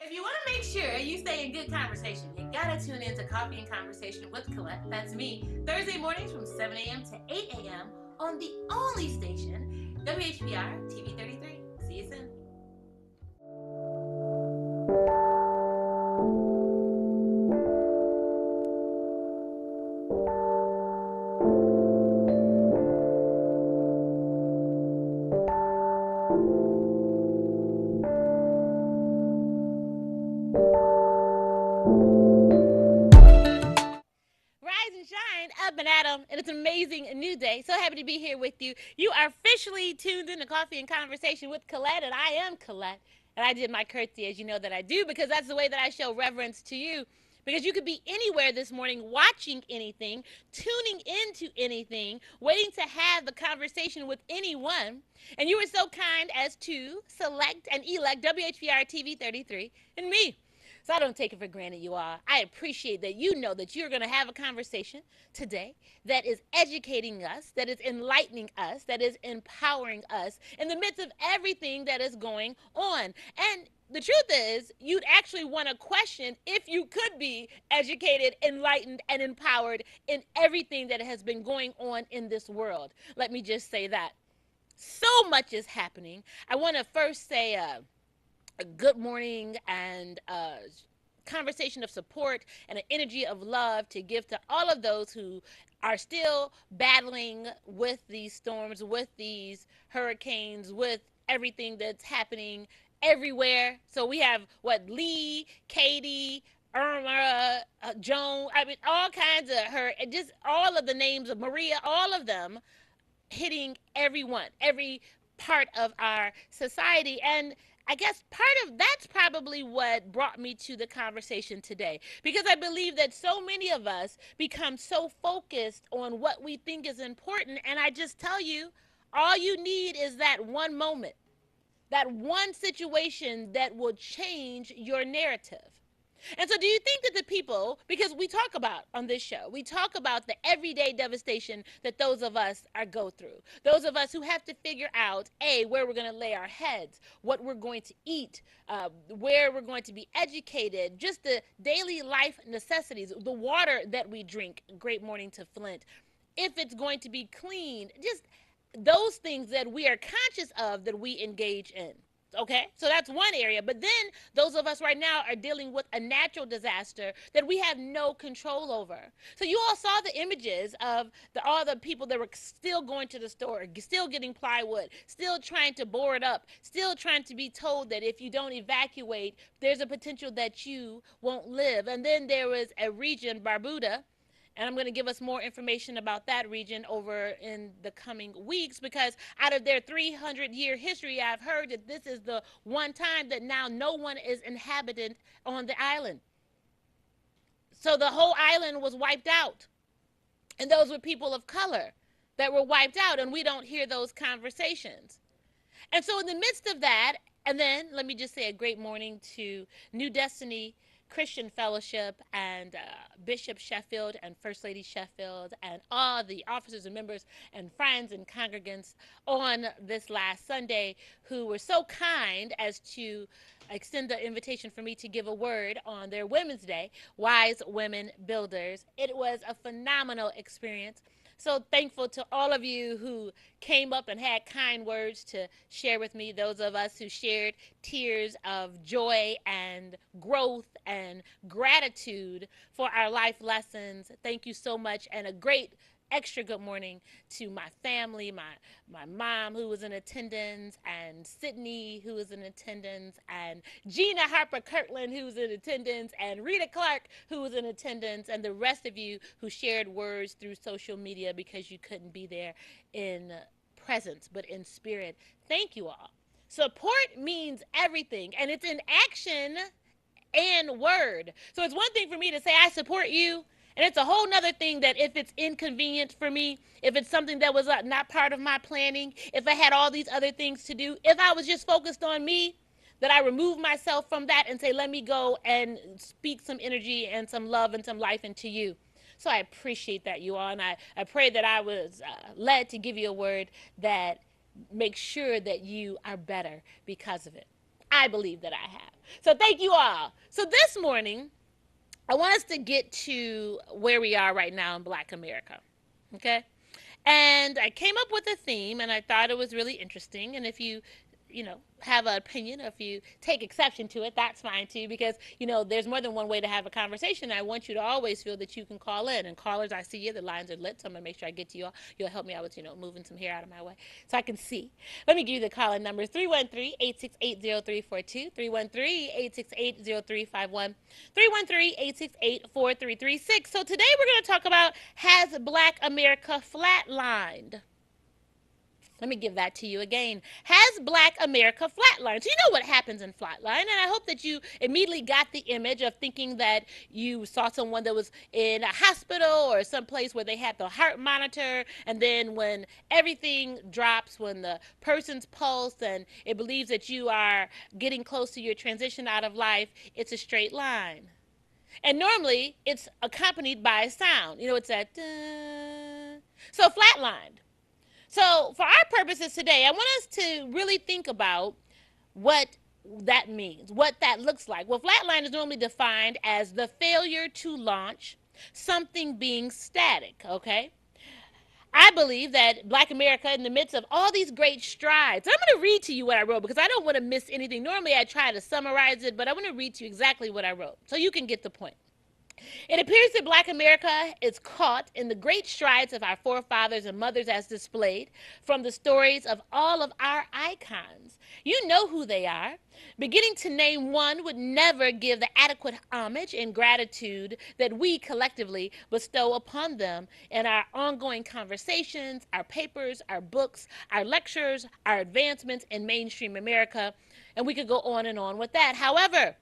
If you want to make sure you stay in good conversation, you gotta tune in to Coffee and Conversation with Collette. That's me, Thursday mornings from 7 a.m. to 8 a.m. on the only station, WHPR TV 33. See you soon. Rise and shine, up and at 'em, and it's an amazing new day. So happy to be here with you. You are officially tuned in to Coffee and Conversation with Collette, and I am Collette. And I did my curtsy, as you know that I do, because that's the way that I show reverence to you. Because you could be anywhere this morning watching anything, tuning into anything, waiting to have the conversation with anyone. And you were so kind as to select and elect WHPR TV 33 and me. So I don't take it for granted, you all. I appreciate that you know that you're going to have a conversation today that is educating us, that is enlightening us, that is empowering us in the midst of everything that is going on. And the truth is, you'd actually want to question if you could be educated, enlightened, and empowered in everything that has been going on in this world. Let me just say that. So much is happening. I want to first say, a good morning and a conversation of support and an energy of love to give to all of those who are still battling with these storms, with these hurricanes, with everything that's happening everywhere. So we have what, Lee, Katie, Irma, Joan, I mean, all kinds of her, just all of the names of Maria, all of them hitting everyone, every part of our society. And I guess part of that's probably what brought me to the conversation today, because I believe that so many of us become so focused on what we think is important. And I just tell you, all you need is that one moment, that one situation that will change your narrative. And so, do you think that the people, because we talk about on this show, we talk about the everyday devastation that those of us are go through, those of us who have to figure out, A, where we're going to lay our heads, what we're going to eat, where we're going to be educated, just the daily life necessities, the water that we drink, great morning to Flint, if it's going to be clean, just those things that we are conscious of that we engage in. Okay, so that's one area. But then those of us right now are dealing with a natural disaster that we have no control over. So you all saw the images of all the people that were still going to the store, still getting plywood, still trying to board up, still trying to be told that if you don't evacuate, there's a potential that you won't live. And then there was a region, Barbuda, and I'm going to give us more information about that region over in the coming weeks, because out of their 300-year history, I've heard that this is the one time that now no one is inhabited on the island. So the whole island was wiped out. And those were people of color that were wiped out, and we don't hear those conversations. And so in the midst of that, and then let me just say a great morning to New Destiny Christian Fellowship and Bishop Sheffield and First Lady Sheffield and all the officers and members and friends and congregants on this last Sunday who were so kind as to extend the invitation for me to give a word on their Women's Day, Wise Women Builders. It was a phenomenal experience. So thankful to all of you who came up and had kind words to share with me, those of us who shared tears of joy and growth and gratitude for our life lessons. Thank you so much, and a great extra good morning to my family, my mom who was in attendance, and Sydney who was in attendance, and Gina Harper Kirtland who was in attendance, and Rita Clark who was in attendance, and the rest of you who shared words through social media because you couldn't be there in presence but in spirit. Thank you all. Support means everything, and it's in action and word. So it's one thing for me to say I support you, and it's a whole nother thing that if it's inconvenient for me, if it's something that was not part of my planning, if I had all these other things to do, if I was just focused on me, that I remove myself from that and say, let me go and speak some energy and some love and some life into you. So I appreciate that, you all, and I pray that I was led to give you a word that makes sure that you are better because of it. I believe that I have. So thank you all. So this morning, I want us to get to where we are right now in Black America. Okay? And I came up with a theme and I thought it was really interesting. And if you have an opinion, if you take exception to it, that's fine too, because, there's more than one way to have a conversation. I want you to always feel that you can call in. And callers, I see you. The lines are lit, so I'm going to make sure I get to you all. You'll help me out with, moving some hair out of my way so I can see. Let me give you the call-in numbers: 313-868-0342, 313-868-0351, 313-868-4336. So today we're going to talk about, has Black America flatlined? Let me give that to you again. Has Black America flatlined? So you know what happens in flatline, and I hope that you immediately got the image of thinking that you saw someone that was in a hospital or someplace where they had the heart monitor, and then when everything drops, when the person's pulse and it believes that you are getting close to your transition out of life, it's a straight line. And normally it's accompanied by a sound. It's that. So flatlined. So, for our purposes today, I want us to really think about what that means, what that looks like. Well, flatline is normally defined as the failure to launch, something being static, okay? I believe that Black America, in the midst of all these great strides, I'm going to read to you what I wrote because I don't want to miss anything. Normally, I try to summarize it, but I want to read to you exactly what I wrote so you can get the point. It appears that Black America is caught in the great strides of our forefathers and mothers as displayed from the stories of all of our icons. You know who they are. Beginning to name one would never give the adequate homage and gratitude that we collectively bestow upon them in our ongoing conversations, our papers, our books, our lectures, our advancements in mainstream America, and we could go on and on with that. However,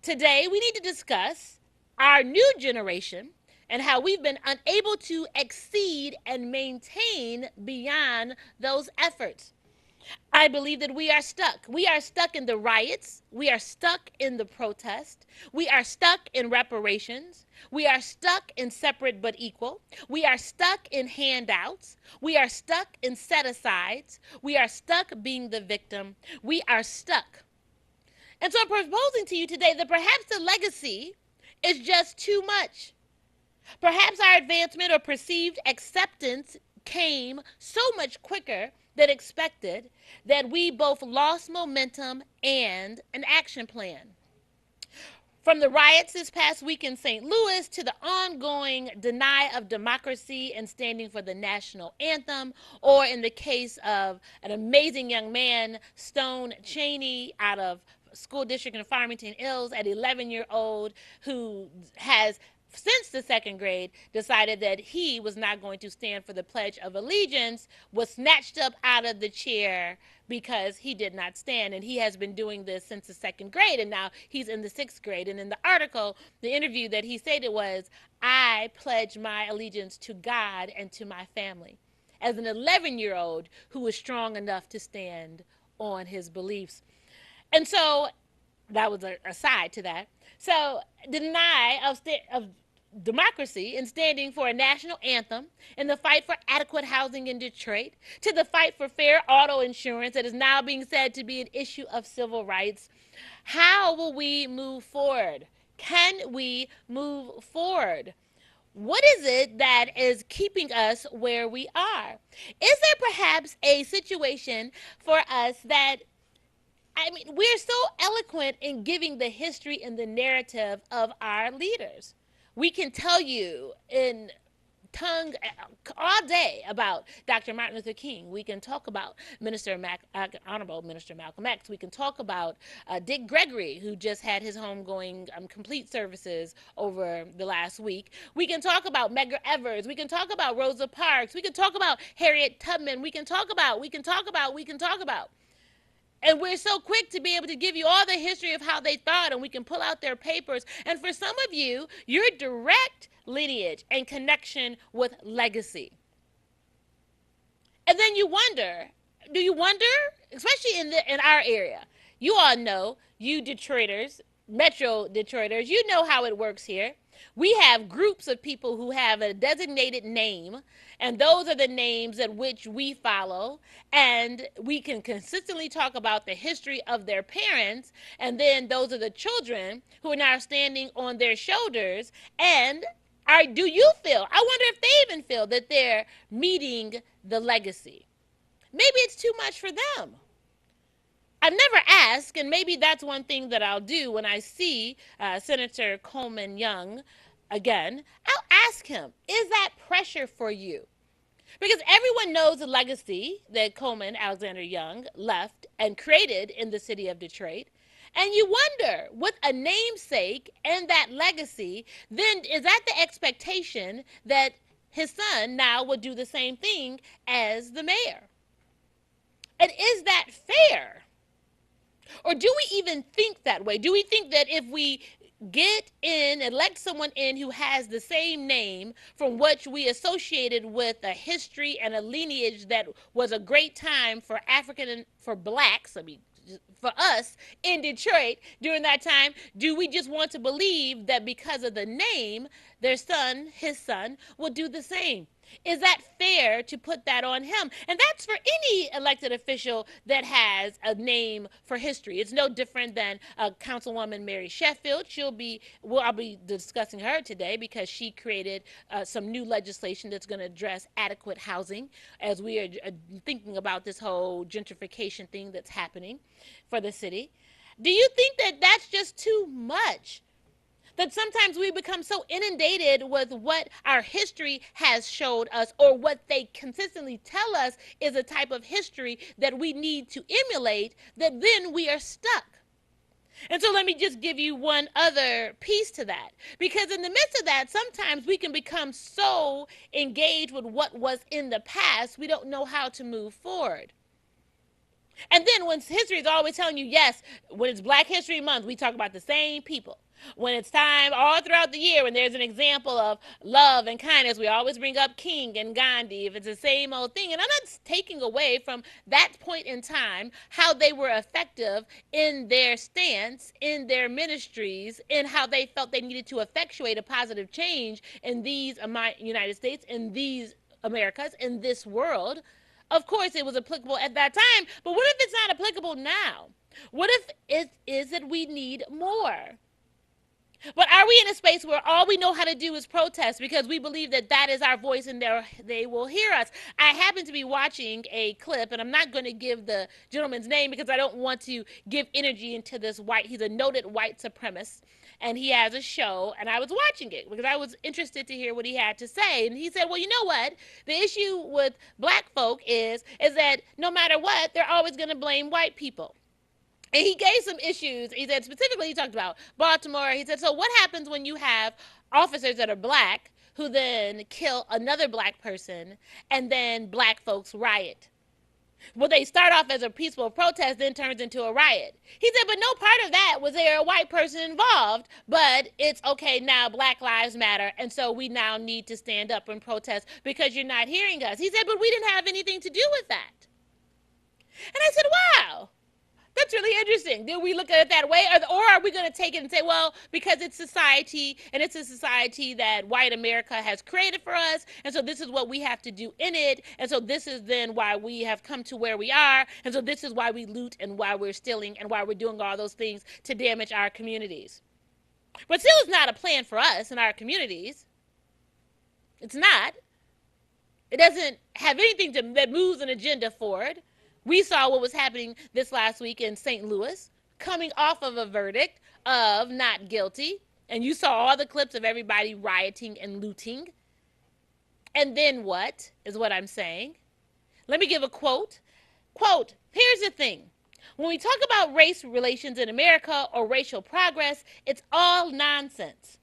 today we need to discuss our new generation and how we've been unable to exceed and maintain beyond those efforts. I believe that we are stuck. We are stuck in the riots. We are stuck in the protest. We are stuck in reparations. We are stuck in separate but equal. We are stuck in handouts. We are stuck in set-asides. We are stuck being the victim. We are stuck. And so I'm proposing to you today that perhaps the legacy is just too much. Perhaps our advancement or perceived acceptance came so much quicker than expected that we both lost momentum and an action plan. From the riots this past week in St. Louis to the ongoing deny of democracy and standing for the national anthem, or in the case of an amazing young man, Stone Chaney, out of school district in Farmington Hills at 11-year-old, who has since the second grade decided that he was not going to stand for the Pledge of Allegiance, was snatched up out of the chair because he did not stand. And he has been doing this since the second grade, and now he's in the sixth grade. And in the article, the interview that he stated was, "I pledge my allegiance to God and to my family," as an 11-year-old who was strong enough to stand on his beliefs. And so that was a side to that. So the deny of democracy and standing for a national anthem, and the fight for adequate housing in Detroit, to the fight for fair auto insurance that is now being said to be an issue of civil rights. How will we move forward? Can we move forward? What is it that is keeping us where we are? Is there perhaps a situation for us that, we're so eloquent in giving the history and the narrative of our leaders. We can tell you in tongue all day about Dr. Martin Luther King. We can talk about Honorable Minister Malcolm X. We can talk about Dick Gregory, who just had his homegoing complete services over the last week. We can talk about Medgar Evers. We can talk about Rosa Parks. We can talk about Harriet Tubman. We can talk about. And we're so quick to be able to give you all the history of how they thought, and we can pull out their papers. And for some of you, your direct lineage and connection with legacy. And then you wonder, especially in our area, you all know, you Detroiters, Metro Detroiters, you know how it works here. We have groups of people who have a designated name, and those are the names at which we follow. And we can consistently talk about the history of their parents, and then those are the children who are now standing on their shoulders. And do you feel, I wonder if they even feel that they're meeting the legacy? Maybe it's too much for them. I've never asked, and maybe that's one thing that I'll do when I see Senator Coleman Young again. I'll ask him, is that pressure for you? Because everyone knows the legacy that Coleman Alexander Young left and created in the city of Detroit. And you wonder, with a namesake and that legacy, then is that the expectation that his son now will do the same thing as the mayor? And is that fair? Or do we even think that way? Do we think that if we elect someone in who has the same name from which we associated with a history and a lineage that was a great time for African and for blacks, for us in Detroit during that time, do we just want to believe that because of the name, his son, will do the same? Is that fair to put that on him? And that's for any elected official that has a name for history. It's no different than Councilwoman Mary Sheffield. I'll be discussing her today because she created some new legislation that's going to address adequate housing as we are thinking about this whole gentrification thing that's happening for the city. Do you think that that's just too much? That sometimes we become so inundated with what our history has showed us or what they consistently tell us is a type of history that we need to emulate, that then we are stuck. And so let me just give you one other piece to that. Because in the midst of that, sometimes we can become so engaged with what was in the past, we don't know how to move forward. And then when history is always telling you, yes, when it's Black History Month, we talk about the same people. When it's time all throughout the year, when there's an example of love and kindness, we always bring up King and Gandhi, if it's the same old thing. And I'm not taking away from that point in time how they were effective in their stance, in their ministries, in how they felt they needed to effectuate a positive change in these United States, in these Americas, in this world. Of course, it was applicable at that time, but what if it's not applicable now? What if it is that we need more? But are we in a space where all we know how to do is protest because we believe that that is our voice and they will hear us? I happen to be watching a clip, and I'm not going to give the gentleman's name because I don't want to give energy into this he's a noted white supremacist, and he has a show, and I was watching it because I was interested to hear what he had to say. And he said, well, you know what? The issue with black folk is that no matter what, they're always going to blame white people. And he gave some issues. He said specifically, he talked about Baltimore. He said, so what happens when you have officers that are black who then kill another black person and then black folks riot? Well, they start off as a peaceful protest, then turns into a riot. He said, but no part of that was there a white person involved. But it's okay now, Black Lives Matter. And so we now need to stand up and protest because you're not hearing us. He said, but we didn't have anything to do with that. And I said, wow. That's really interesting. Do we look at it that way? Or are we going to take it and say, well, because it's society, and it's a society that white America has created for us, and so this is what we have to do in it, and so this is then why we have come to where we are, and so this is why we loot and why we're stealing and why we're doing all those things to damage our communities. But still, it's not a plan for us in our communities. It's not. It doesn't have anything that moves an agenda forward. We saw what was happening this last week in St. Louis, coming off of a verdict of not guilty. And you saw all the clips of everybody rioting and looting. And then what is what I'm saying? Let me give a quote. Quote, here's the thing. When we talk about race relations in America or racial progress, it's all nonsense.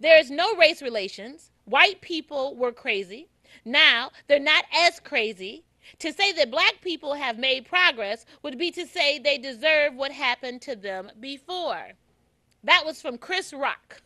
There is no race relations. White people were crazy. Now they're not as crazy. To say that black people have made progress would be to say they deserve what happened to them before. That was from Chris Rock.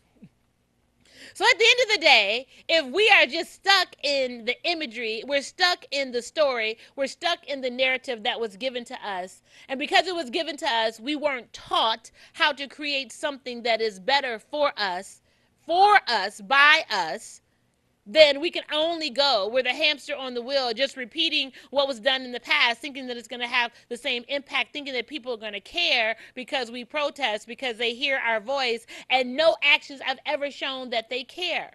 So at the end of the day, if we are just stuck in the imagery, we're stuck in the story, we're stuck in the narrative that was given to us, and because it was given to us, we weren't taught how to create something that is better for us, by us, then we can only go. We're the hamster on the wheel, just repeating what was done in the past, thinking that it's going to have the same impact, thinking that people are going to care because we protest, because they hear our voice, and no actions have ever shown that they care.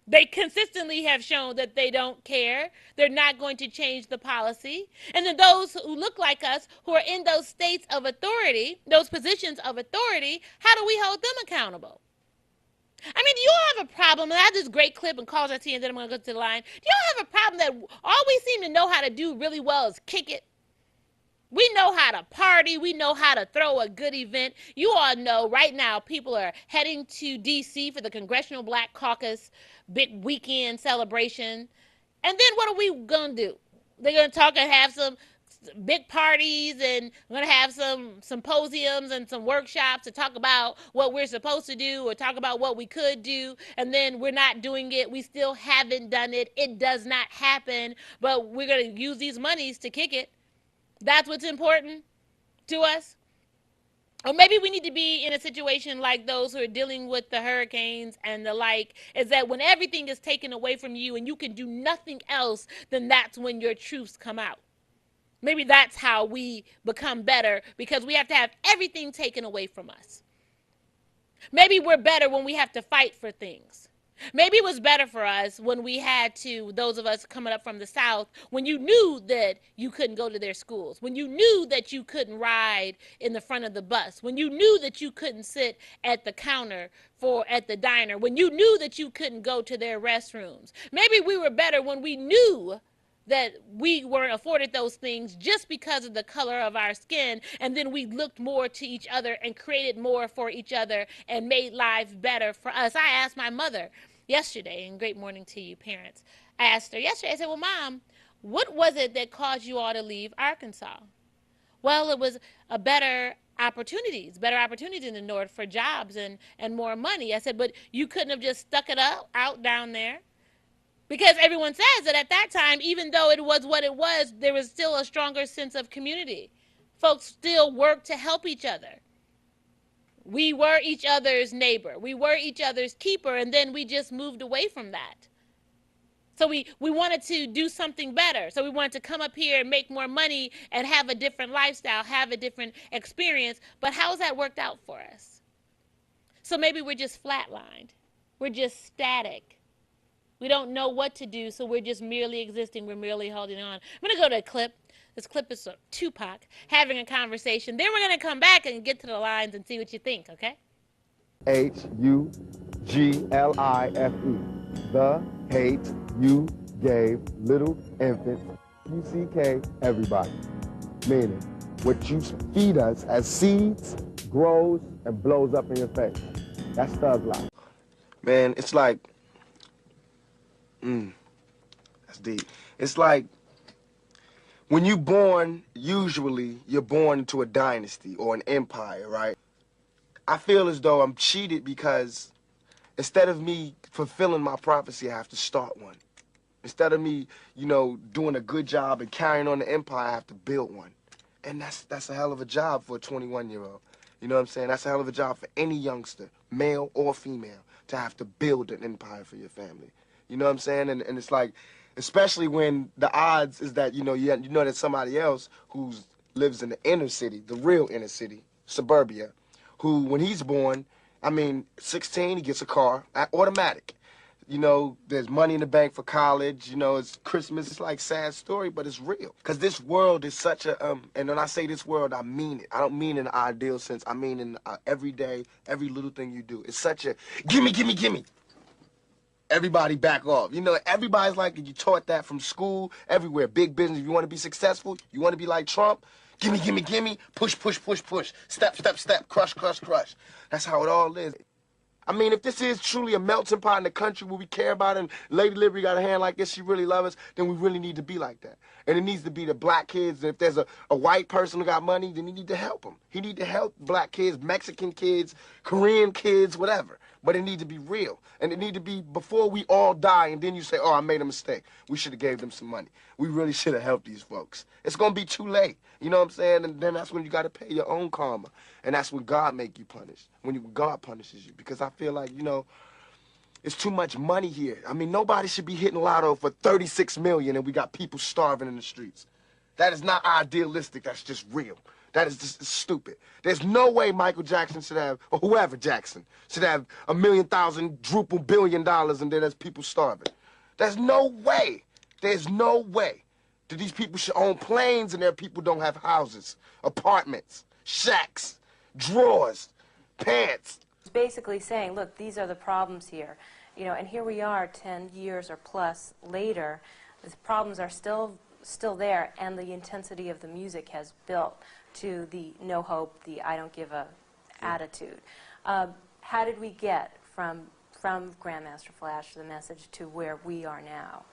They consistently have shown that they don't care. They're not going to change the policy. And then those who look like us, who are in those states of authority, those positions of authority, how do we hold them accountable? I mean, do you all have a problem? And I have this great clip and calls I see, and then I'm going to go to the line. Do you all have a problem that all we seem to know how to do really well is kick it? We know how to party. We know how to throw a good event. You all know right now people are heading to D.C. for the Congressional Black Caucus big weekend celebration. And then what are we going to do? They're going to talk and have some big parties, and we're going to have some symposiums and some workshops to talk about what we're supposed to do or talk about what we could do, and then we're not doing it. We still haven't done it. It does not happen, but we're going to use these monies to kick it. That's what's important to us. Or maybe we need to be in a situation like those who are dealing with the hurricanes and the like, is that when everything is taken away from you and you can do nothing else, then that's when your truths come out. Maybe that's how we become better, because we have to have everything taken away from us. Maybe we're better when we have to fight for things. Maybe it was better for us when we had to, those of us coming up from the South, when you knew that you couldn't go to their schools, when you knew that you couldn't ride in the front of the bus, when you knew that you couldn't sit at the counter at the diner, when you knew that you couldn't go to their restrooms. Maybe we were better when we knew that we weren't afforded those things just because of the color of our skin, and then we looked more to each other and created more for each other and made life better for us. I asked my mother yesterday, and great morning to you parents, I asked her yesterday, I said, well, Mom, what was it that caused you all to leave Arkansas? Well, it was a better opportunities in the north for jobs and more money. I said, but you couldn't have just stuck it out down there? Because everyone says that at that time, even though it was what it was, there was still a stronger sense of community. Folks still worked to help each other. We were each other's neighbor. We were each other's keeper, and then we just moved away from that. So we wanted to do something better. So we wanted to come up here and make more money and have a different lifestyle, have a different experience. But how's that worked out for us? So maybe we're just flatlined. We're just static. We don't know what to do, so we're just merely existing. We're merely holding on. I'm going to go to a clip. This clip is Tupac having a conversation. Then we're going to come back and get to the lines and see what you think, okay? Huglife. The hate you gave little infants, UCK, everybody. Meaning, what you feed us as seeds grows and blows up in your face. That's thug life. Man, it's like, that's deep. It's like, when you're born, usually you're born into a dynasty or an empire, right? I feel as though I'm cheated because instead of me fulfilling my prophecy, I have to start one. Instead of me, doing a good job and carrying on the empire, I have to build one. And that's a hell of a job for a 21-year-old. You know what I'm saying? That's a hell of a job for any youngster, male or female, to have to build an empire for your family. You know what I'm saying? And it's like, especially when the odds is that, you know that somebody else who lives in the inner city, the real inner city, suburbia, who, when he's born, 16, he gets a car, automatic. There's money in the bank for college, it's Christmas. It's like a sad story, but it's real. Because this world is such a, and when I say this world, I mean it. I don't mean in an ideal sense. I mean in every day, every little thing you do. It's such a, gimme, gimme, gimme. Everybody back off. Everybody's like, you taught that from school, everywhere. Big business, if you want to be successful, you want to be like Trump, gimme, gimme, gimme, push, push, push, push, step, step, step, crush, crush, crush. That's how it all is. If this is truly a melting pot in the country where we care about it, and Lady Liberty got a hand like this, she really loves us, then we really need to be like that. And it needs to be the black kids. And if there's a white person who got money, then he need to help them. He need to help black kids, Mexican kids, Korean kids, whatever. but it need to be real. And it need to be before we all die, and then you say, oh, I made a mistake. We should have gave them some money. We really should have helped these folks. It's going to be too late. You know what I'm saying? And then that's when you got to pay your own karma. And that's when God make you punish, when God punishes you. Because I feel like, you know, it's too much money here. I mean, nobody should be hitting lotto for 36 million and we got people starving in the streets. That is not idealistic. That's just real. That is just stupid. There's no way Michael Jackson should have, or whoever Jackson, should have $1,000,000 billion and then there's people starving. There's no way. There's no way that these people should own planes and their people don't have houses, apartments, shacks, drawers, pants. It's basically saying, look, these are the problems here. You know, and here we are 10 years or plus later. The problems are still there, and the intensity of the music has built to the no hope, the I don't give a attitude. How did we get from Grandmaster Flash, the message, to where we are now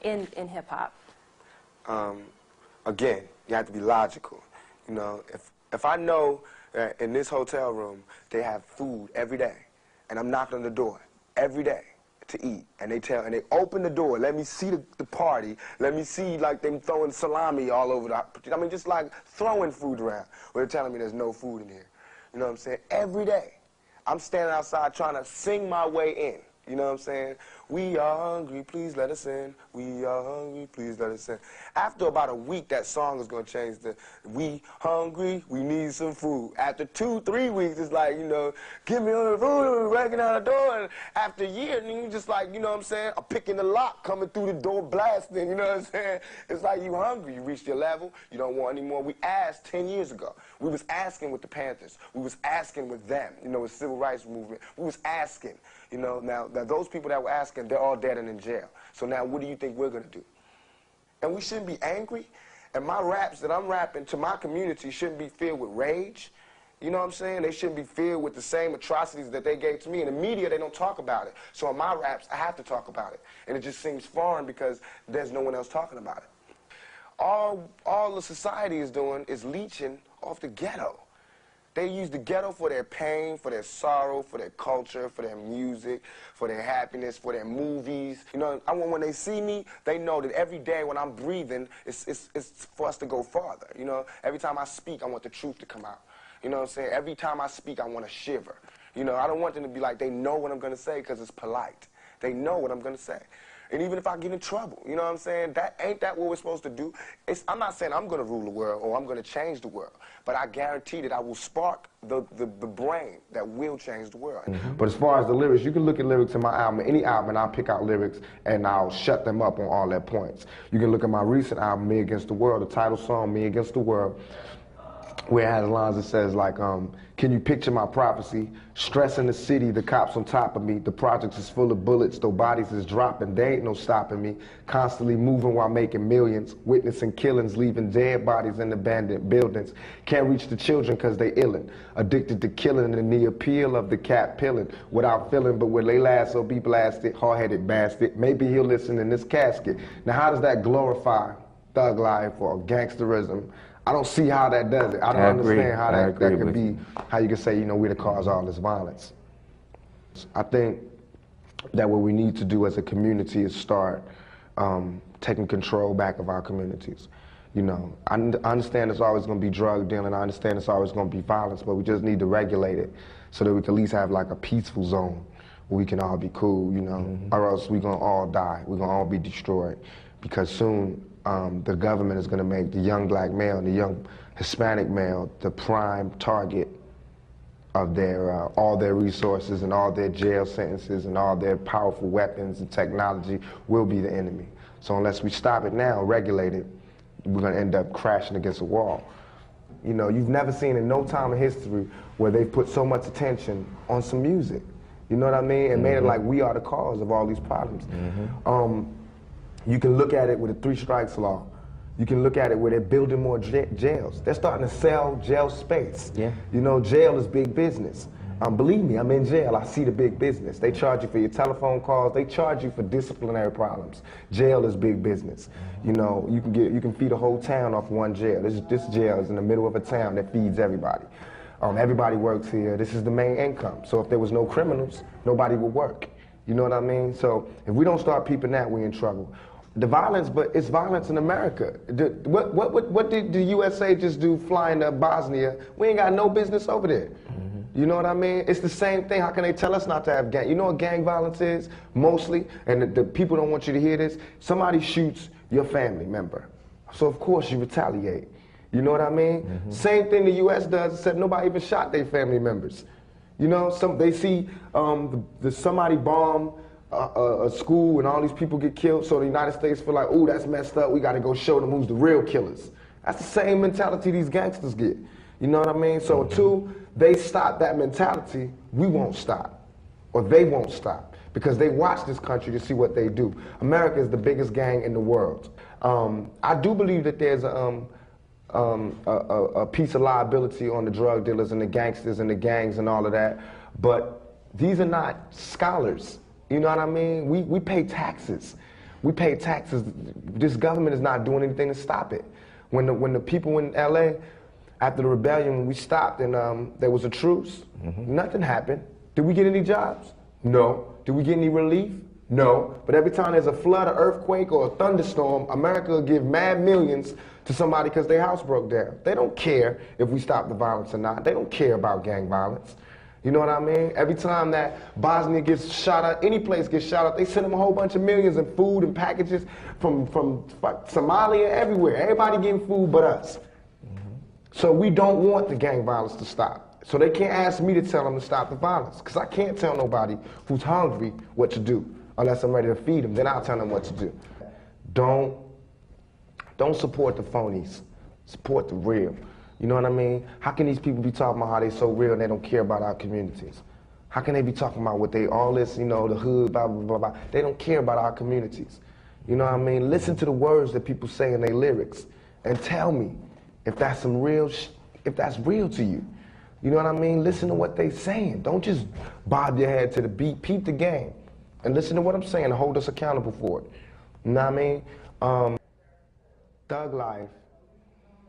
in hip-hop? Again, you have to be logical. You know, if I know that in this hotel room they have food every day, and I'm knocking on the door every day to eat, and they open the door, let me see the party, let me see like them throwing salami all over I mean, just like throwing food around. Or they're telling me there's no food in here. You know what I'm saying? Every day, I'm standing outside trying to sing my way in. You know what I'm saying? We are hungry, please let us in. We are hungry, please let us in. After about a week, that song is going to change to, we hungry, we need some food. After 2, 3 weeks, it's like, you know, give me all the food, breaking out the door. And after a year, and you just like, you know what I'm saying, I'm picking the lock, coming through the door, blasting, you know what I'm saying? It's like you hungry, you reached your level, you don't want any more. We asked 10 years ago. We was asking with the Panthers. We was asking with them, you know, with civil rights movement. We was asking, you know, now those people that were asking, they're all dead and in jail. So now what do you think we're going to do? And we shouldn't be angry. And my raps that I'm rapping to my community shouldn't be filled with rage. You know what I'm saying? They shouldn't be filled with the same atrocities that they gave to me. In the media, they don't talk about it. So in my raps, I have to talk about it. And it just seems foreign because there's no one else talking about it. All the society is doing is leeching off the ghetto. They use the ghetto for their pain, for their sorrow, for their culture, for their music, for their happiness, for their movies. You know, I want when they see me, they know that every day when I'm breathing, it's for us to go farther. You know, every time I speak, I want the truth to come out. You know what I'm saying? Every time I speak, I want to shiver. You know, I don't want them to be like, they know what I'm going to say because it's polite. They know what I'm going to say. And even if I get in trouble, you know what I'm saying? Ain't that what we're supposed to do? I'm not saying I'm going to rule the world or I'm going to change the world, but I guarantee that I will spark the brain that will change the world. Mm-hmm. But as far as the lyrics, you can look at lyrics in my album, any album, and I'll pick out lyrics and I'll shut them up on all their points. You can look at my recent album, Me Against the World, the title song, Me Against the World, where it has lines that says like, can you picture my prophecy? Stress in the city, the cops on top of me. The projects is full of bullets, though bodies is dropping. There ain't no stopping me. Constantly moving while making millions. Witnessing killings, leaving dead bodies in abandoned buildings. Can't reach the children cause they illin'. Addicted to killing and the appeal of the cat pilling. Without feeling, but will they last or be blasted? Hard-headed bastard. Maybe he'll listen in this casket. Now how does that glorify thug life or gangsterism? I don't see how that does it. I don't understand how that could be, how you can say, you know, we're the cause of all this violence. I think that what we need to do as a community is start taking control back of our communities. You know, I understand it's always going to be drug dealing. I understand it's always going to be violence, but we just need to regulate it so that we can at least have like a peaceful zone where we can all be cool, you know, or else we're going to all die. We're going to all be destroyed because soon the government is going to make the young black male and the young Hispanic male the prime target of their all their resources and all their jail sentences and all their powerful weapons and technology will be the enemy. So unless we stop it now, regulate it, we're going to end up crashing against a wall. You know, you've never seen in no time in history where they've put so much attention on some music. You know what I mean? And made it like we are the cause of all these problems. You can look at it with a 3 strikes law. You can look at it where they're building more jails. They're starting to sell jail space. Yeah. You know, jail is big business. Believe me, I'm in jail. I see the big business. They charge you for your telephone calls. They charge you for disciplinary problems. Jail is big business. You know, you can feed a whole town off one jail. This jail is in the middle of a town that feeds everybody. Everybody works here. This is the main income. So if there was no criminals, nobody would work. You know what I mean? So if we don't start peeping that, we're in trouble. The violence, but it's violence in America. What did the USA just do flying to Bosnia? We ain't got no business over there. You know what I mean? It's the same thing. How can they tell us not to have gang? You know what gang violence is? Mostly, and the people don't want you to hear this, somebody shoots your family member. So of course you retaliate. You know what I mean? Same thing the US does, except nobody even shot their family members. You know, they see somebody bomb a school and all these people get killed, so the United States feel like, ooh, that's messed up, we gotta go show them who's the real killers. That's the same mentality these gangsters get. You know what I mean? So until they stop that mentality, we won't stop. Or they won't stop. Because they watch this country to see what they do. America is the biggest gang in the world. I do believe that there's a piece of liability on the drug dealers and the gangsters and the gangs and all of that, but these are not scholars. You know what I mean? We pay taxes. We pay taxes. This government is not doing anything to stop it. When the people in LA, after the rebellion, when we stopped and there was a truce, nothing happened. Did we get any jobs? No. Did we get any relief? No. But every time there's a flood, an earthquake, or a thunderstorm, America will give mad millions to somebody because their house broke down. They don't care if we stop the violence or not. They don't care about gang violence. You know what I mean? Every time that Bosnia gets shot at, any place gets shot at, they send them a whole bunch of millions in food and packages from Somalia, everywhere. Everybody getting food but us. So we don't want the gang violence to stop. So they can't ask me to tell them to stop the violence, because I can't tell nobody who's hungry what to do unless I'm ready to feed them. Then I'll tell them what to do. Don't support the phonies. Support the real. You know what I mean? How can these people be talking about how they so real and they don't care about our communities? How can they be talking about what they, all this, you know, the hood, blah, blah, blah, blah. They don't care about our communities. You know what I mean? Listen to the words that people say in their lyrics and tell me if that's some real, if that's real to you. You know what I mean? Listen to what they saying. Don't just bob your head to the beat. Peep the game and listen to what I'm saying and hold us accountable for it. You know what I mean? Thug Life,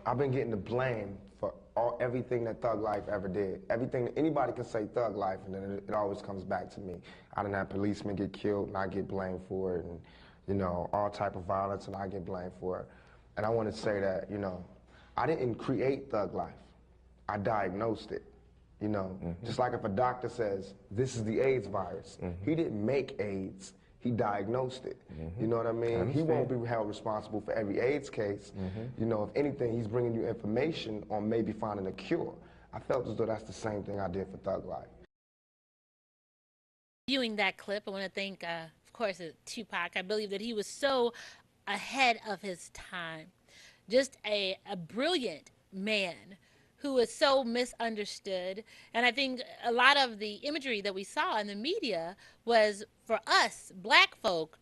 I've been getting the blame for everything that Thug Life ever did. Everything that anybody can say Thug Life, and then it always comes back to me. I done had policemen get killed, and I get blamed for it, and you know, all type of violence, and I get blamed for it. And I want to say that, you know, I didn't create Thug Life. I diagnosed it. You know, just like if a doctor says this is the AIDS virus, he didn't make AIDS. He diagnosed it. You know what I mean? He won't be held responsible for every AIDS case. You know, if anything, he's bringing you information on maybe finding a cure. I felt as though that's the same thing I did for Thug Life. Viewing that clip, I want to thank, of course, Tupac. I believe that he was so ahead of his time. Just a brilliant man who was so misunderstood. And I think a lot of the imagery that we saw in the media was, for us, black folk,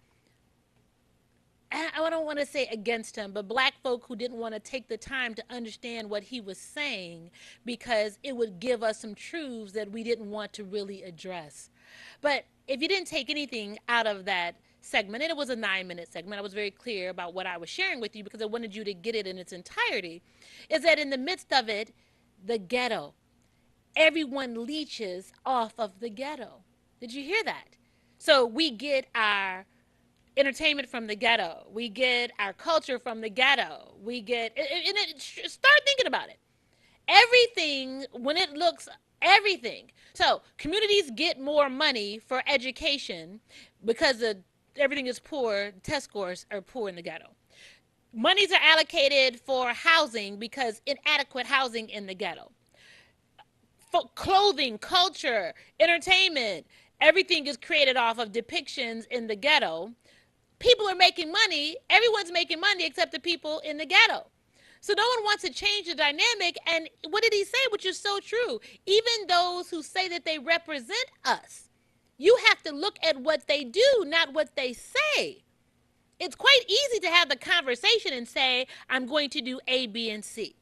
I don't want to say against him, but black folk who didn't want to take the time to understand what he was saying because it would give us some truths that we didn't want to really address. But if you didn't take anything out of that segment, and it was a 9-minute segment, I was very clear about what I was sharing with you because I wanted you to get it in its entirety, is that in the midst of it, the ghetto, everyone leeches off of the ghetto. Did you hear that? So we get our entertainment from the ghetto. We get our culture from the ghetto. We get, start thinking about it. Everything, when it looks, everything. So communities get more money for education because everything is poor. Test scores are poor in the ghetto. Monies are allocated for housing because inadequate housing in the ghetto. For clothing, culture, entertainment, everything is created off of depictions in the ghetto. People are making money. Everyone's making money except the people in the ghetto. So no one wants to change the dynamic. And what did he say, which is so true? Even those who say that they represent us, you have to look at what they do, not what they say. It's quite easy to have the conversation and say, I'm going to do A, B, and C.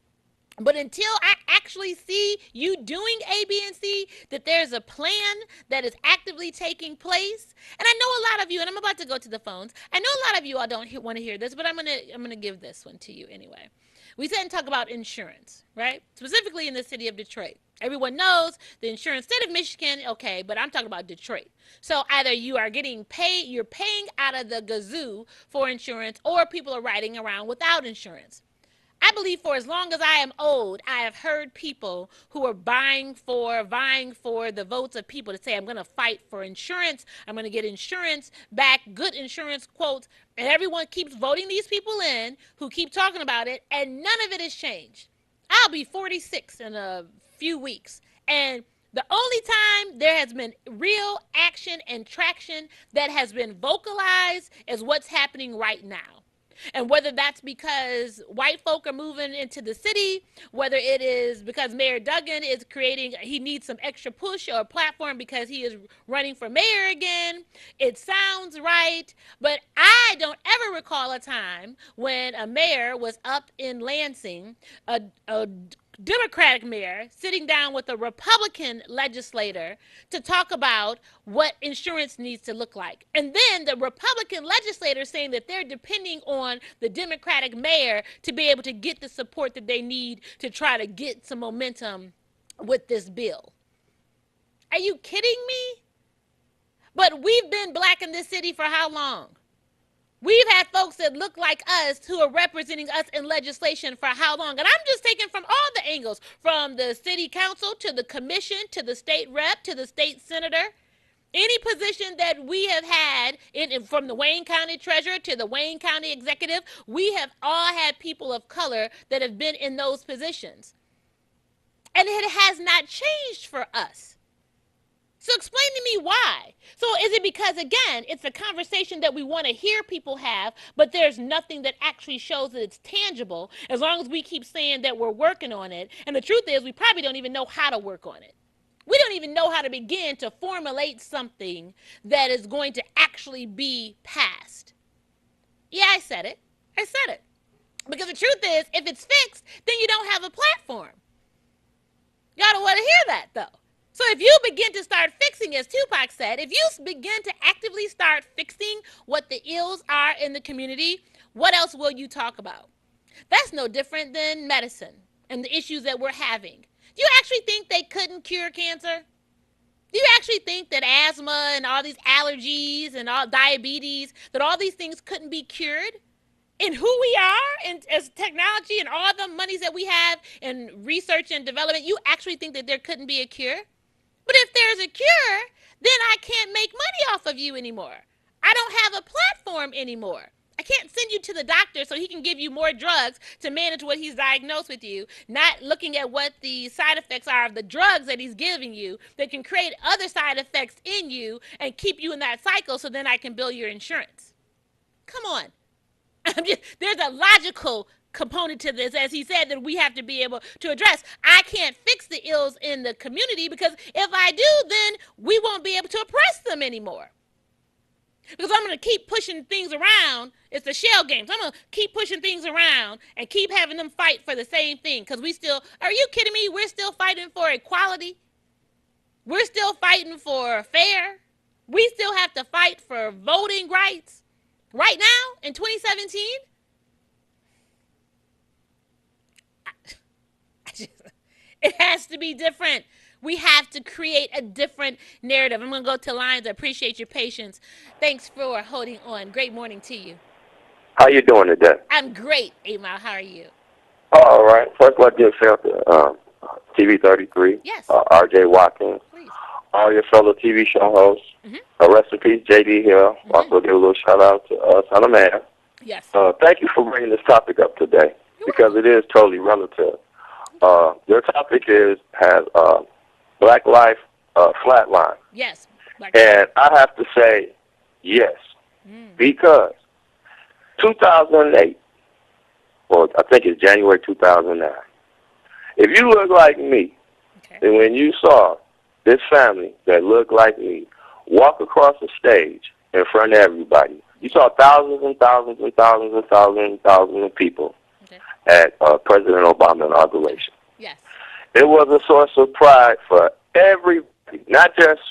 But until I actually see you doing A, B, and C, that there's a plan that is actively taking place. And I know a lot of you, and I'm about to go to the phones, I know a lot of you all don't want to hear this, but I'm gonna give this one to you anyway. We said and talk about insurance, right? Specifically in the city of Detroit. Everyone knows the insurance state of Michigan, okay, but I'm talking about Detroit. So either you are getting paid, you're paying out of the gazoo for insurance, or people are riding around without insurance. I believe for as long as I am old, I have heard people who are vying for the votes of people to say, I'm going to fight for insurance. I'm going to get insurance back, good insurance quotes. And everyone keeps voting these people in who keep talking about it, and none of it has changed. I'll be 46 in a few weeks. And the only time there has been real action and traction that has been vocalized is what's happening right now. And whether that's because white folk are moving into the city, whether it is because Mayor Duggan is he needs some extra push or platform because he is running for mayor again, it sounds right. But I don't ever recall a time when a mayor was up in Lansing, a Democratic mayor sitting down with a Republican legislator to talk about what insurance needs to look like. And then the Republican legislator saying that they're depending on the Democratic mayor to be able to get the support that they need to try to get some momentum with this bill. Are you kidding me? But we've been black in this city for how long? We've had folks that look like us who are representing us in legislation for how long? And I'm just taking from all the angles, from the city council to the commission to the state rep to the state senator. Any position that we have had, from the Wayne County treasurer to the Wayne County executive, we have all had people of color that have been in those positions. And it has not changed for us. So explain to me why. So is it because, again, it's a conversation that we want to hear people have, but there's nothing that actually shows that it's tangible as long as we keep saying that we're working on it. And the truth is we probably don't even know how to work on it. We don't even know how to begin to formulate something that is going to actually be passed. Yeah, I said it. I said it. Because the truth is, if it's fixed, then you don't have a platform. Y'all don't want to hear that, though. So if you begin to start fixing, as Tupac said, if you begin to actively start fixing what the ills are in the community, what else will you talk about? That's no different than medicine and the issues that we're having. Do you actually think they couldn't cure cancer? Do you actually think that asthma and all these allergies and all diabetes, that all these things couldn't be cured? In who we are and as technology and all the monies that we have in research and development, you actually think that there couldn't be a cure? But if there's a cure, then I can't make money off of you anymore. I don't have a platform anymore. I can't send you to the doctor so he can give you more drugs to manage what he's diagnosed with you, not looking at what the side effects are of the drugs that he's giving you that can create other side effects in you and keep you in that cycle so then I can bill your insurance. Come on. There's a logical component to this, as he said, that we have to be able to address. I can't fix the ills in the community because if I do, then we won't be able to oppress them anymore. Because I'm going to keep pushing things around. It's the shell games. I'm going to keep pushing things around and keep having them fight for the same thing. Because are you kidding me? We're still fighting for equality. We're still fighting for fair. We still have to fight for voting rights. Right now, in 2017, it has to be different. We have to create a different narrative. I'm going to go to lines. I appreciate your patience. Thanks for holding on. Great morning to you. How you doing today? I'm great, Amal. How are you? All right. First of all, give shout to TV 33, Yes. R.J. Watkins, Please. all your fellow TV show hosts. Mm-hmm. Rest in peace, J.D. Hill. Mm-hmm. Also give a little shout-out to Son of Man. Yes. Thank you for bringing this topic up today because it is totally relative. Your topic has Black Life Flatline. Yes. And I have to say yes because 2008, or I think it's January 2009, if you look like me, okay, and when you saw this family that looked like me walk across the stage in front of everybody, you saw thousands and thousands and thousands and thousands and thousands of people at President Obama's inauguration. Yes. It was a source of pride for everybody, not just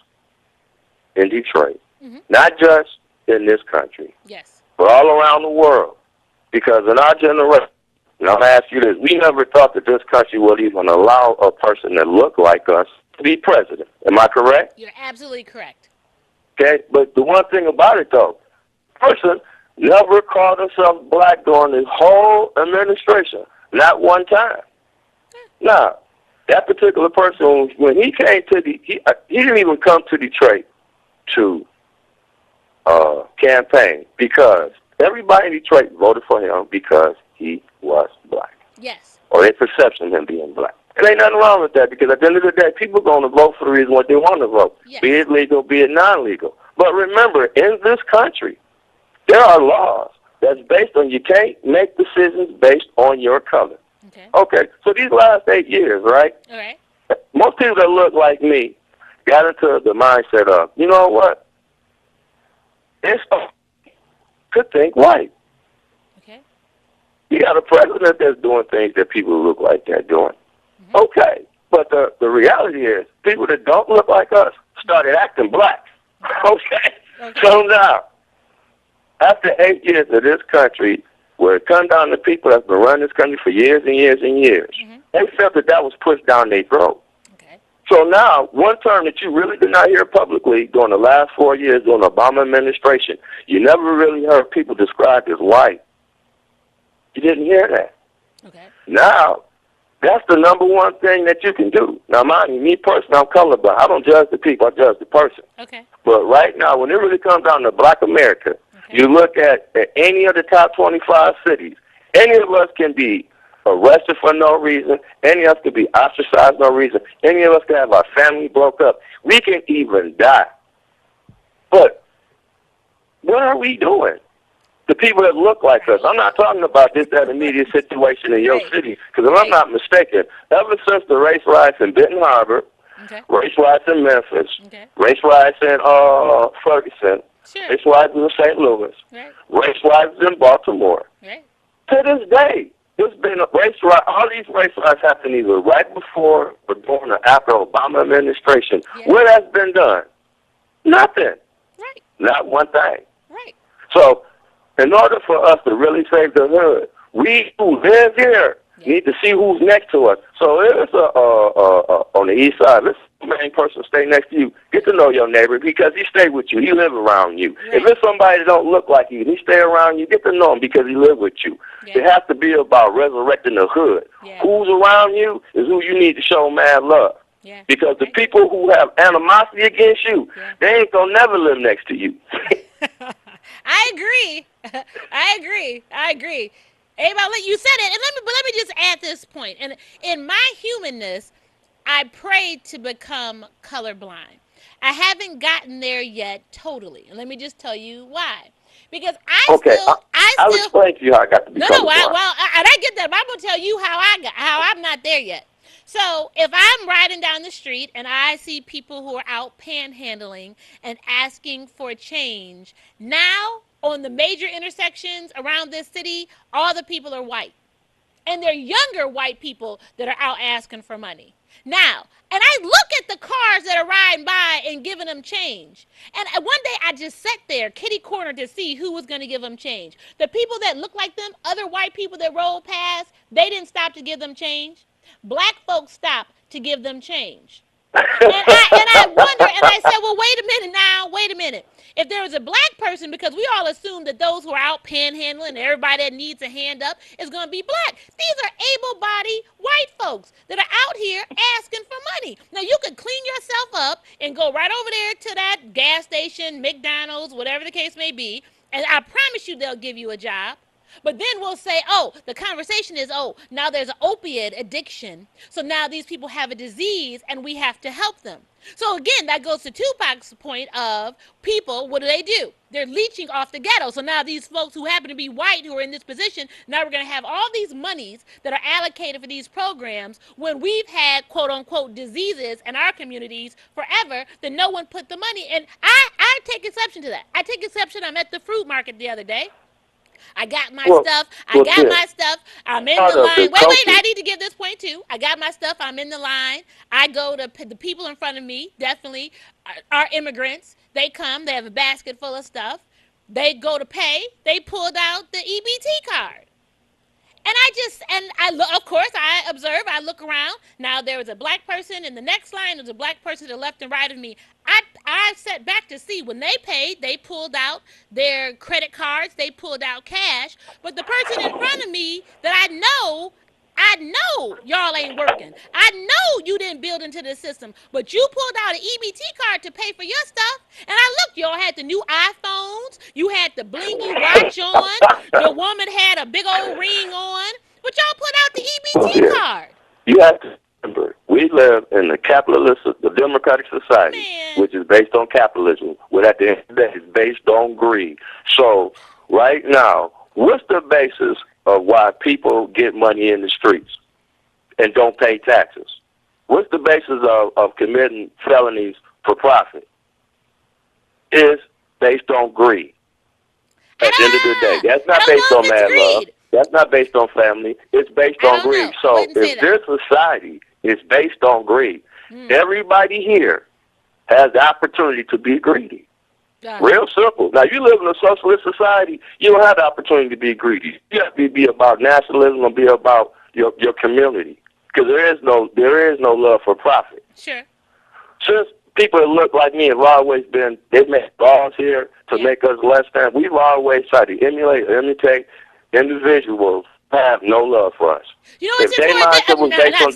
in Detroit, not just in this country, yes, but all around the world. Because in our generation, And I'm going to ask you this. We never thought that this country would even allow a person that looked like us to be president. Am I correct? You're absolutely correct. Okay? But the one thing about it, though, person never called himself black during his whole administration. Not one time. Now, that particular person, when he came to he didn't even come to Detroit to campaign because everybody in Detroit voted for him because he was black. Yes. Or their perception of him being black. And ain't nothing wrong with that because at the end of the day, people are going to vote for the reason what they want to vote, yes. Be it legal, be it non-legal. But remember, in this country, there are laws that's based on you can't make decisions based on your color. Okay, so these last 8 years, right? All right. Most people that look like me got into the mindset of, you know what? It's could think white. Okay. You got a president that's doing things that people who look like they're doing. Mm-hmm. Okay, but the reality is people that don't look like us started acting black. Okay? So now, after 8 years of this country, where it comes down to people that's been running this country for years and years and years, they felt that that was pushed down their throat. Okay. So now, one term that you really did not hear publicly during the last 4 years during the Obama administration, you never really heard people described as white. You didn't hear that. Okay. Now, that's the number one thing that you can do. Now, mind you, me personally, I'm colorblind. I don't judge the people, I judge the person. Okay. But right now, when it really comes down to black America, you look at any of the top 25 cities, any of us can be arrested for no reason. Any of us could be ostracized for no reason. Any of us could have our family broke up. We can even die. But what are we doing? The people that look like us. I'm not talking about this, that immediate situation in your city. Because if I'm not mistaken, ever since the race riots in Benton Harbor, race riots in Memphis, race riots in Ferguson, race riots in St. Louis, race riots in Baltimore. To this day, there's been a race riot. All these race riots happen either right before or during or after Obama administration. What has been done? Nothing. Not one thing. So, in order for us to really save the hood, we who live here need to see who's next to us. So if it's on the east side, let's the main person stay next to you. Get to know your neighbor because he stay with you. He live around you. If it's somebody that don't look like you and he stay around you, get to know him because he live with you. It has to be about resurrecting the hood. Who's around you is who you need to show mad love. Because the people who have animosity against you, they ain't gonna never live next to you. I agree. I agree. Everybody, you said it, and let me just add this point. And in my humanness, I prayed to become colorblind. I haven't gotten there yet totally, and let me just tell you why. Because I'll explain to you how I got to be colorblind. I get that, but I'm gonna tell you how I'm not there yet. So if I'm riding down the street and I see people who are out panhandling and asking for change, now on the major intersections around this city, all the people are white. And they're younger white people that are out asking for money. Now, and I look at the cars that are riding by and giving them change. And one day I just sat there, kitty corner, to see who was going to give them change. The people that look like them, other white people that rolled past, they didn't stop to give them change. Black folks stopped to give them change. And I wonder, and I said, well, wait a minute. If there was a black person, because we all assume that those who are out panhandling, everybody that needs a hand up, is going to be black. These are able-bodied white folks that are out here asking for money. Now, you could clean yourself up and go right over there to that gas station, McDonald's, whatever the case may be, and I promise you they'll give you a job. But then we'll say, the conversation is, now there's an opiate addiction. So now these people have a disease and we have to help them. So again, that goes to Tupac's point of people, what do? They're leeching off the ghetto. So now these folks who happen to be white who are in this position, now we're going to have all these monies that are allocated for these programs when we've had quote unquote diseases in our communities forever that no one put the money in. I take exception to that. I take exception. I'm at the fruit market the other day. I got my stuff. I'm in the line. Wait, I need to give this point too. I got my stuff. I'm in the line. I go to the people in front of me, definitely are immigrants. They come. They have a basket full of stuff. They go to pay. They pulled out the EBT card. And I look, of course, I observe, I look around. Now there was a black person in the next line, there's a black person to the left and right of me. I sat back to see when they paid, they pulled out their credit cards, they pulled out cash. But the person in front of me that I know y'all ain't working. I know you didn't build into the system, but you pulled out an EBT card to pay for your stuff. And I looked, y'all had the new iPhones, you had the blingy watch on, your woman had a big old ring on, but y'all put out the EBT Yeah. card. You have to remember, we live in the capitalist, the democratic society, Man. which is based on capitalism, but at the end of the day, it's based on greed. So right now, what's the basis of why people get money in the streets and don't pay taxes? What's the basis of committing felonies for profit? It's based on greed. At the end of the day, that's I not don't based know on if it's mad love. greed. That's not based on family. It's based I on don't greed. know. I So wouldn't say if this that. society is based on greed, everybody here has the opportunity to be greedy. Real simple. Now, you live in a socialist society, you don't have the opportunity to be greedy. You have to be about nationalism and be about your community, because there is no love for profit. Sure. Since people that look like me have always been, they've made laws here to make us less than. We've always tried to imitate individuals who have no love for us. You know If what's their important? mindset was based on I done called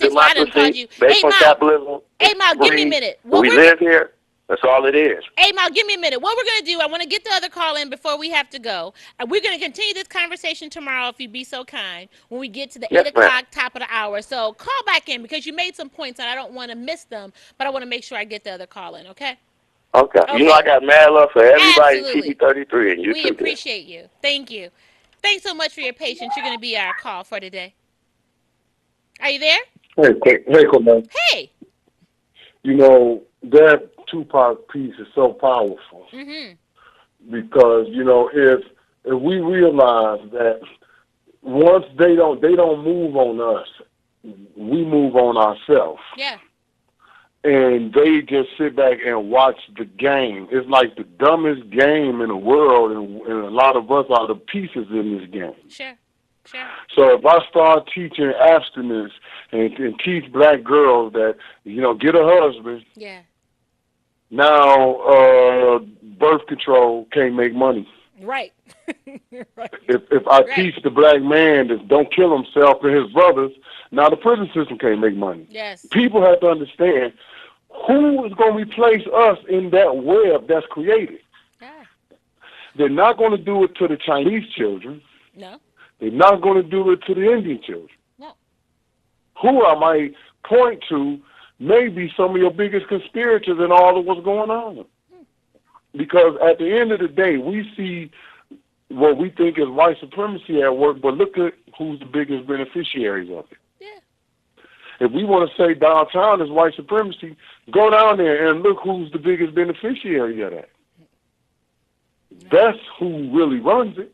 democracy, you. based on capitalism, Hey, Mal, give me a minute. we live here, that's all it is. Hey, Mal, give me a minute. What we're going to do, I want to get the other call in before we have to go. We're going to continue this conversation tomorrow, if you'd be so kind, when we get to the Yes, 8 ma'am. o'clock top of the hour. So call back in because you made some points, and I don't want to miss them, but I want to make sure I get the other call in, okay? Okay. You know I got mad love for everybody in Absolutely. TV33, and you We too. appreciate you. Thank you. Thanks so much for your patience. You're going to be our call for today. Are you there? Hey, Collette. Hey. You know, that Tupac piece is so powerful because, you know, if we realize that once they don't move on us, we move on ourselves. Yeah. And they just sit back and watch the game. It's like the dumbest game in the world, and a lot of us are the pieces in this game. Sure. Sure. So if I start teaching abstinence and teach black girls that, you know, get a husband, Yeah. now birth control can't make money. Right. Right. If I teach the black man that don't kill himself and his brothers, now the prison system can't make money. Yes. People have to understand who is going to replace us in that web that's created. Yeah. They're not going to do it to the Chinese children. No. They're not going to do it to the Indian children. No. Who I might point to may be some of your biggest conspirators in all of what's going on. Because at the end of the day, we see what we think is white supremacy at work, but look at who's the biggest beneficiaries of it. Yeah. If we want to say downtown is white supremacy, go down there and look who's the biggest beneficiary of that. That's who really runs it.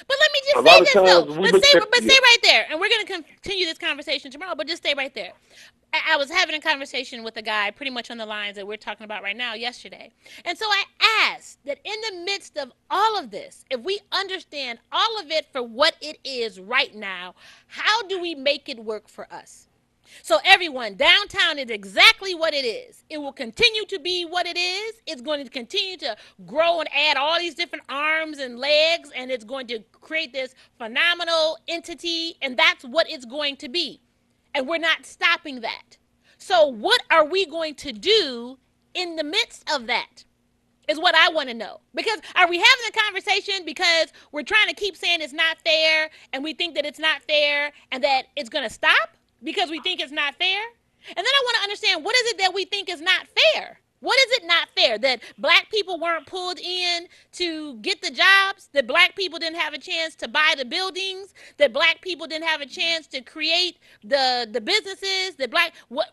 But let me just say this though. But stay right there, and we're going to continue this conversation tomorrow. But just stay right there. I was having a conversation with a guy pretty much on the lines that we're talking about right now yesterday, and so I asked that in the midst of all of this, if we understand all of it for what it is right now, how do we make it work for us? So everyone, downtown is exactly what it is. It will continue to be what it is. It's going to continue to grow and add all these different arms and legs, and it's going to create this phenomenal entity, and that's what it's going to be. And we're not stopping that. So what are we going to do in the midst of that is what I want to know. Because are we having a conversation because we're trying to keep saying it's not fair, and we think that it's not fair, and that it's going to stop? Because we think it's not fair? And then I want to understand, what is it that we think is not fair? What is it not fair? That black people weren't pulled in to get the jobs? That black people didn't have a chance to buy the buildings? That black people didn't have a chance to create the businesses? That what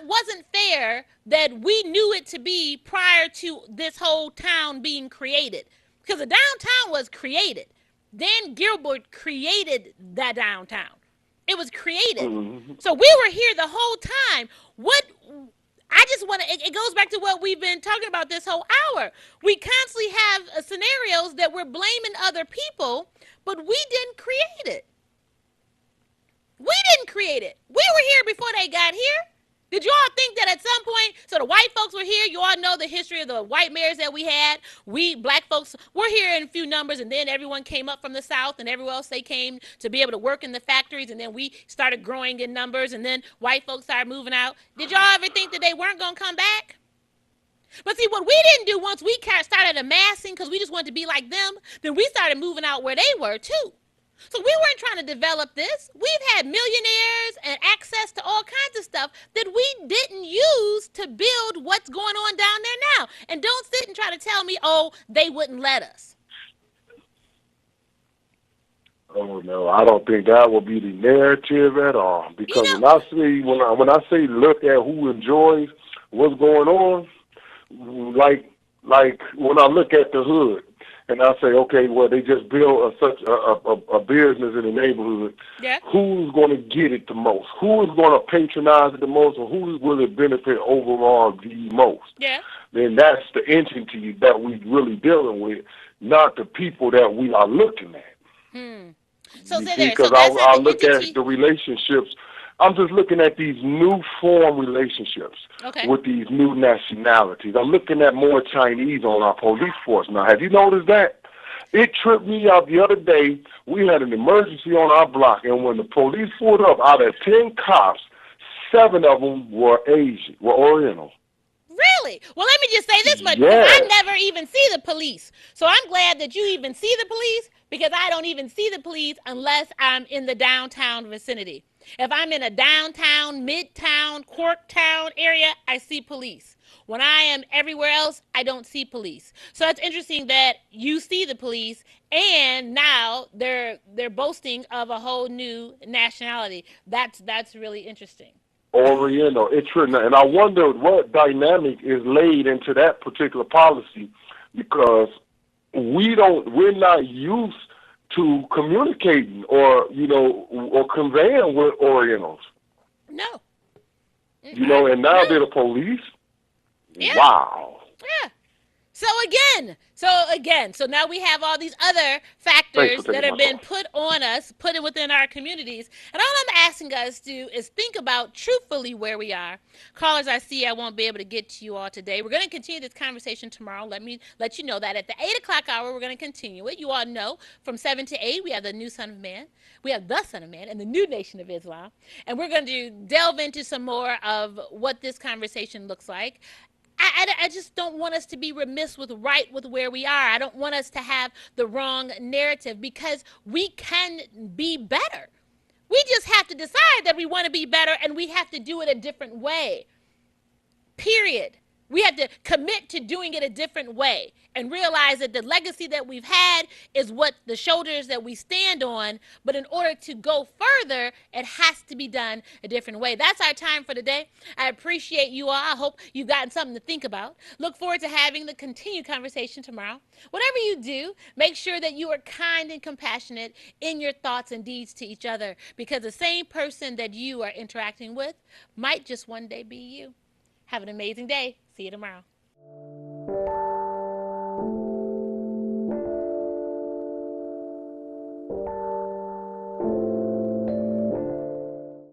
wasn't fair that we knew it to be prior to this whole town being created? Because the downtown was created. Dan Gilbert created that downtown. It was created. So we were here the whole time. I just want to, it goes back to what we've been talking about this whole hour. We constantly have scenarios that we're blaming other people, but we didn't create it. We didn't create it. We were here before they got here. Did you all think that at some point, so the white folks were here, you all know the history of the white mayors that we had. We black folks were here in a few numbers, and then everyone came up from the South, and everywhere else they came to be able to work in the factories, and then we started growing in numbers, and then white folks started moving out. Did y'all ever think that they weren't going to come back? But see, what we didn't do once we started amassing, because we just wanted to be like them, then we started moving out where they were too. So we weren't trying to develop this. We've had millionaires and access to all kinds of stuff that we didn't use to build what's going on down there now. And don't sit and try to tell me, oh, they wouldn't let us. Oh no, I don't think that will be the narrative at all. Because when I say look at who enjoys what's going on, like when I look at the hood and I say, okay, well they just built such a business in the neighborhood. Yeah. Who's going to get it the most? Who is going to patronize it the most, or who will it benefit overall the most? Yeah. Then that's the entity that we're really dealing with, not the people that we are looking at. So you say see, there. So because that's I not the look entity. at the relationships. I'm just looking at these new form relationships with these new nationalities. I'm looking at more Chinese on our police force now. Have you noticed that? It tripped me out the other day. We had an emergency on our block, and when the police pulled up, out of 10 cops, 7 of them were Asian, were Oriental. Really? Well, let me just say this much, because Yes. I never even see the police. So I'm glad that you even see the police, because I don't even see the police unless I'm in the downtown vicinity. If I'm in a downtown, midtown, Corktown area, I see police. When I am everywhere else, I don't see police. So it's interesting that you see the police, and now they're boasting of a whole new nationality. That's really interesting. Oriental. It's true. And I wonder what dynamic is laid into that particular policy, because we're not used to communicating or conveying with Orientals. No. And now they're the police. Yeah. Wow. Yeah. So now we have all these other factors that have been put on us, put within our communities. And all I'm asking us to do is think about truthfully where we are. Callers, I see I won't be able to get to you all today. We're going to continue this conversation tomorrow. Let me let you know that at the 8 o'clock hour, we're going to continue it. You all know from 7 to 8, we have the new Son of Man. We have the Son of Man and the new Nation of Islam. And we're going to delve into some more of what this conversation looks like. I just don't want us to be remiss with where we are. I don't want us to have the wrong narrative, because we can be better. We just have to decide that we want to be better, and we have to do it a different way. Period. We have to commit to doing it a different way and realize that the legacy that we've had is what the shoulders that we stand on. But in order to go further, it has to be done a different way. That's our time for today. I appreciate you all. I hope you've gotten something to think about. Look forward to having the continued conversation tomorrow. Whatever you do, make sure that you are kind and compassionate in your thoughts and deeds to each other, because the same person that you are interacting with might just one day be you. Have an amazing day. See you tomorrow.